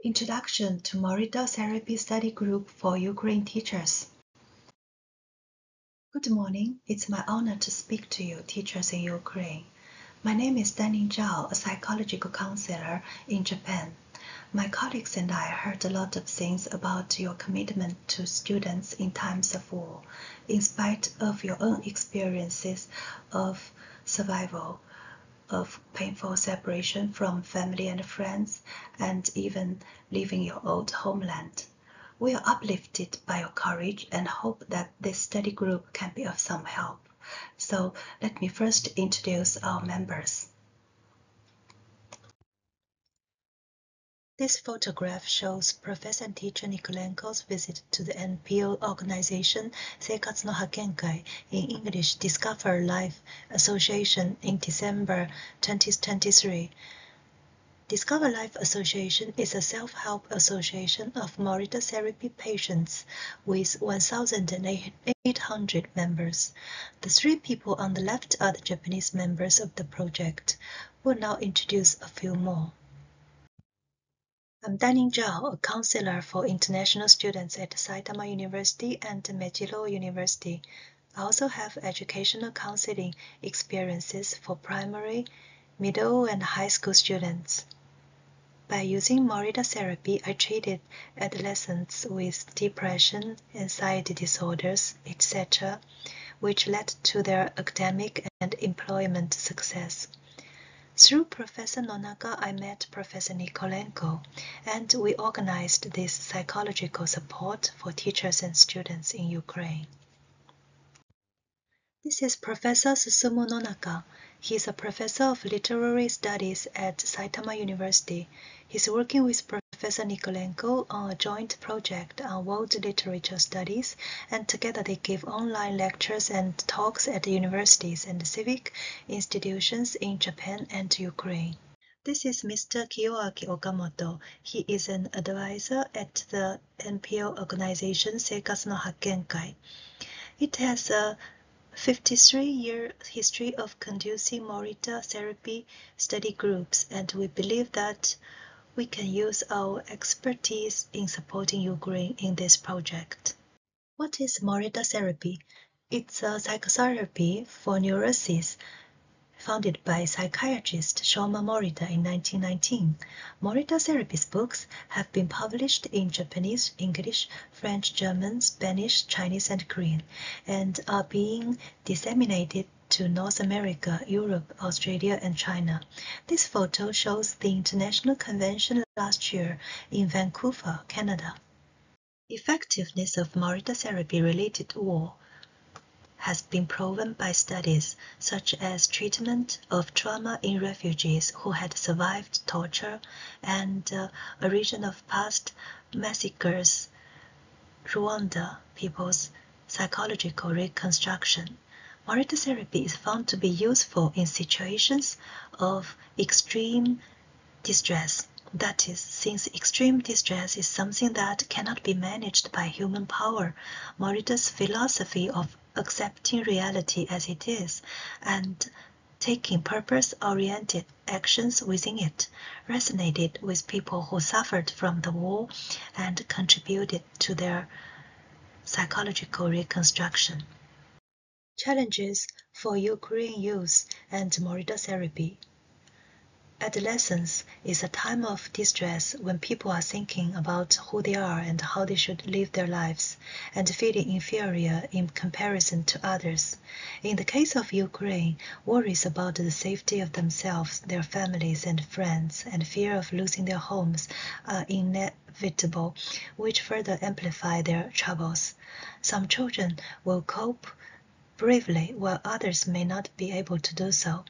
Introduction to Morita Therapy Study Group for Ukraine Teachers. Good morning. It's my honor to speak to you, teachers in Ukraine. My name is Dannін Chžao, a psychological counselor in Japan. My colleagues and I heard a lot of things about your commitment to students in times of war, in spite of your own experiences of survival, of painful separation from family and friends, and even leaving your old homeland. We are uplifted by your courage and hope that this study group can be of some help. So let me first introduce our members. This photograph shows Professor and teacher Nikolenko's visit to the NPO organization Seikatsu no Hakenkai, in English Discover Life Association, in December 2023. Discover Life Association is a self-help association of Morita therapy patients with 1,800 members. The three people on the left are the Japanese members of the project. We'll now introduce a few more. I'm Dannін Chžao, a counselor for international students at Saitama University and Meijiro University. I also have educational counseling experiences for primary, middle, and high school students. By using Morita therapy, I treated adolescents with depression, anxiety disorders, etc., which led to their academic and employment success. Through Professor Nonaka, I met Professor Nikolenko, and we organized this psychological support for teachers and students in Ukraine. This is Professor Susumu Nonaka. He is a professor of literary studies at Saitama University. He's working with Professor Nikolenko on a joint project on world literature studies, and together they give online lectures and talks at universities and civic institutions in Japan and Ukraine. This is Mr. Kiyoaki Okamoto. He is an advisor at the NPO organization Seikatsu no Hakenkai. It has a 53-year history of conducting Morita therapy study groups, and we believe that we can use our expertise in supporting Ukraine in this project. What is Morita therapy? It's a psychotherapy for neuroses founded by psychiatrist Shoma Morita in 1919. Morita therapy's books have been published in Japanese, English, French, German, Spanish, Chinese, and Korean, and are being disseminated to North America, Europe, Australia, and China. This photo shows the international convention last year in Vancouver, Canada. Effectiveness of Morita therapy-related war has been proven by studies such as treatment of trauma in refugees who had survived torture and a region of past massacres, Rwanda people's psychological reconstruction. Morita therapy is found to be useful in situations of extreme distress. That is, since extreme distress is something that cannot be managed by human power, Morita's philosophy of accepting reality as it is and taking purpose-oriented actions within it resonated with people who suffered from the war and contributed to their psychological reconstruction. Challenges for Ukraine youth and Morita therapy. Adolescence is a time of distress when people are thinking about who they are and how they should live their lives, and feeling inferior in comparison to others. In the case of Ukraine, worries about the safety of themselves, their families and friends, and fear of losing their homes are inevitable, which further amplify their troubles. Some children will cope bravely, while others may not be able to do so.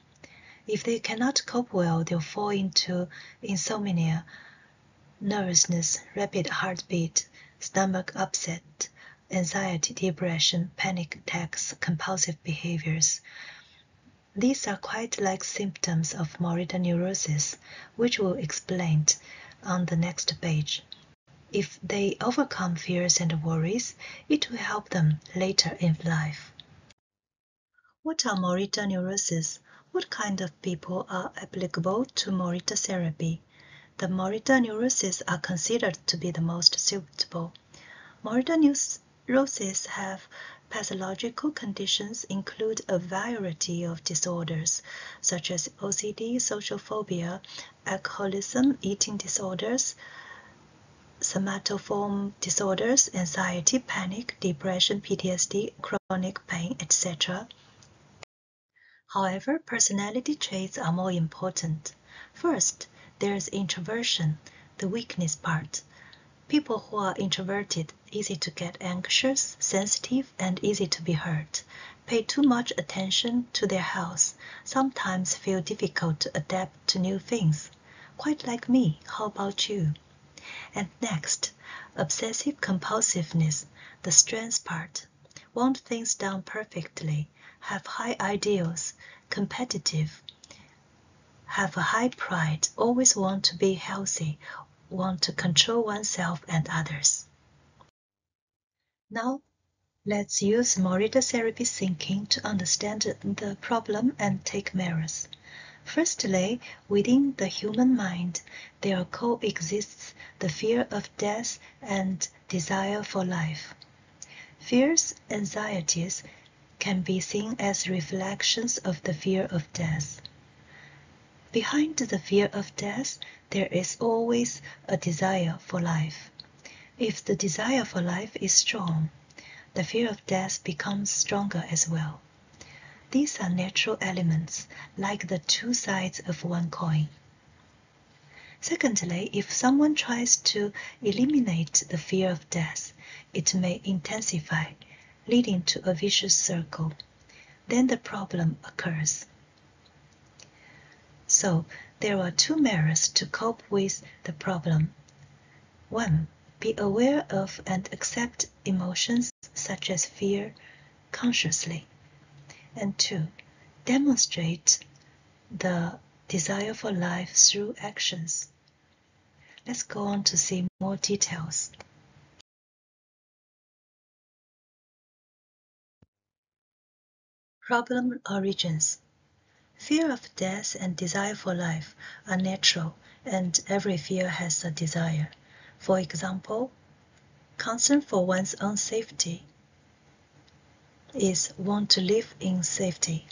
If they cannot cope well, they'll fall into insomnia, nervousness, rapid heartbeat, stomach upset, anxiety, depression, panic attacks, compulsive behaviors. These are quite like symptoms of Morita neurosis, which we'll explain on the next page. If they overcome fears and worries, it will help them later in life. What are Morita neuroses? What kind of people are applicable to Morita therapy? the Morita neuroses are considered to be the most suitable. Morita neuroses have pathological conditions include a variety of disorders, such as OCD, social phobia, alcoholism, eating disorders, somatoform disorders, anxiety, panic, depression, PTSD, chronic pain, etc. However, personality traits are more important. First, there is introversion, the weakness part. People who are introverted, easy to get anxious, sensitive, and easy to be hurt, pay too much attention to their health, sometimes feel difficult to adapt to new things. Quite like me, how about you? And next, obsessive compulsiveness, the strength part. Want things done perfectly, have high ideals, competitive, have a high pride, always want to be healthy, want to control oneself and others. Now, let's use Morita therapy thinking to understand the problem and take measures. Firstly, within the human mind, there coexists the fear of death and desire for life. Fears, anxieties can be seen as reflections of the fear of death. Behind the fear of death, there is always a desire for life. If the desire for life is strong, the fear of death becomes stronger as well. These are natural elements, like the two sides of one coin. Secondly, if someone tries to eliminate the fear of death, it may intensify, leading to a vicious circle. Then the problem occurs. So, there are two measures to cope with the problem. 1. Be aware of and accept emotions such as fear consciously. And 2. Demonstrate the desire for life through actions. Let's go on to see more details. Problem origins. Fear of death and desire for life are natural, and every fear has a desire. For example, concern for one's own safety is want to live in safety.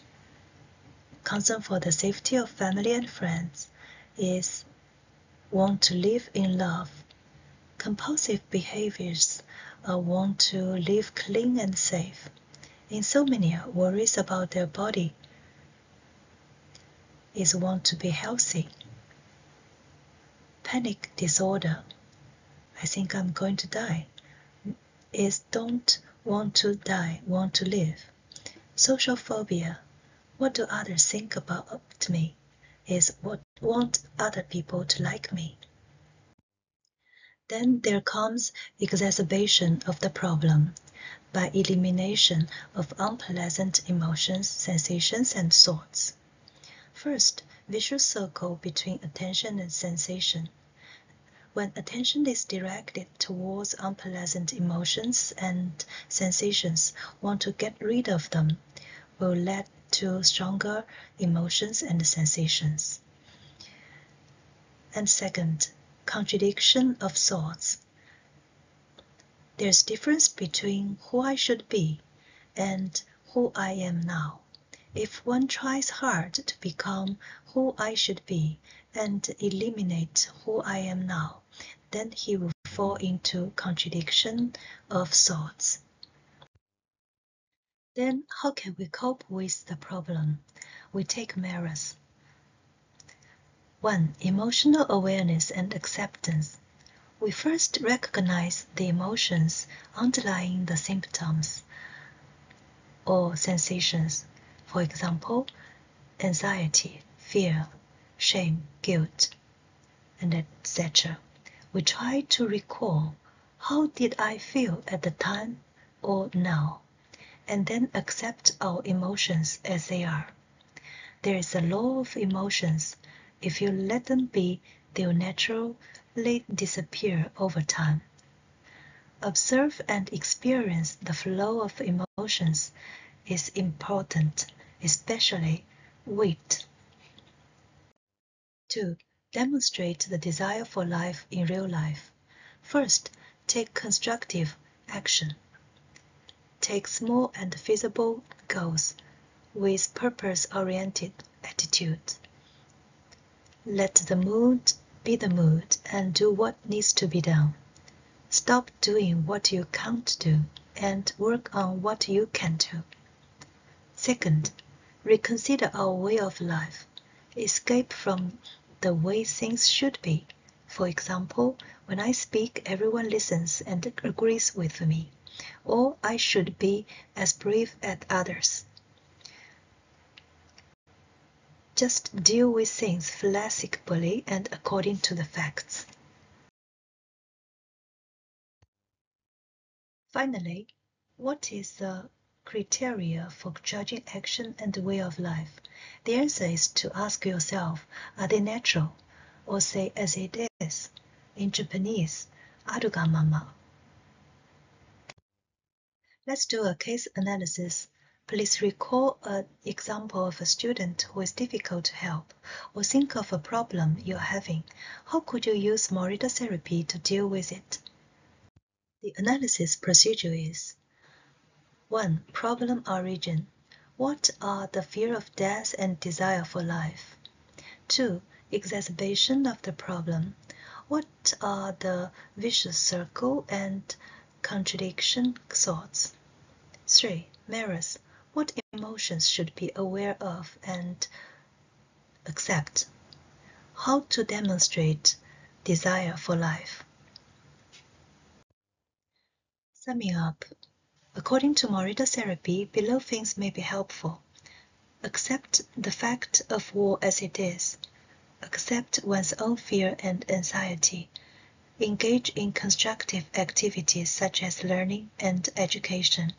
Concern for the safety of family and friends is want to live in love. Compulsive behaviors are want to live clean and safe. Insomnia, worries about their body, is want to be healthy. Panic disorder, I think I'm going to die, is don't want to die, want to live. Social phobia, what do others think about me, is what want other people to like me. Then there comes exacerbation of the problem by elimination of unpleasant emotions, sensations, and thoughts. First, vicious circle between attention and sensation. When attention is directed towards unpleasant emotions and sensations, want to get rid of them will lead to stronger emotions and sensations. And second, contradiction of thoughts. There's difference between who I should be and who I am now. If one tries hard to become who I should be and eliminate who I am now, then he will fall into contradiction of thoughts. Then how can we cope with the problem? We take measures. 1. Emotional awareness and acceptance. We first recognize the emotions underlying the symptoms or sensations. For example, anxiety, fear, shame, guilt, and etc. We try to recall how did I feel at the time or now, and then accept our emotions as they are. There is a law of emotions. If you let them be, they will naturally disappear over time. Observe and experience the flow of emotions is important, especially weight. 2. Demonstrate the desire for life in real life. First, take constructive action. Take small and feasible goals with purpose-oriented attitude. Let the mood be the mood and do what needs to be done. Stop doing what you can't do and work on what you can do. Second, reconsider our way of life. Escape from the way things should be. For example, when I speak, everyone listens and agrees with me, or I should be as brave as others. Just deal with things flexibly and according to the facts. Finally, what is the criteria for judging action and way of life? The answer is to ask yourself, are they natural? Or say as it is. In Japanese, aruga mama. Let's do a case analysis. Please recall an example of a student who is difficult to help, or think of a problem you're having. How could you use Morita therapy to deal with it? The analysis procedure is: 1. Problem origin. What are the fear of death and desire for life? 2. Exacerbation of the problem. What are the vicious circle and contradiction thoughts? 3. Mirrors. What emotions should be aware of and accept? How to demonstrate desire for life? Summing up. According to Morita therapy, below things may be helpful. Accept the fact of war as it is. Accept one's own fear and anxiety. Engage in constructive activities such as learning and education,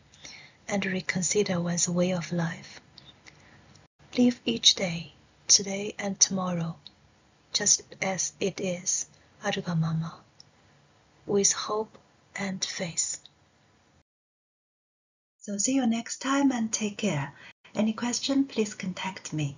and reconsider one's way of life. Live each day, today and tomorrow, just as it is, aruga mama, with hope and faith. So see you next time and take care. Any question, please contact me.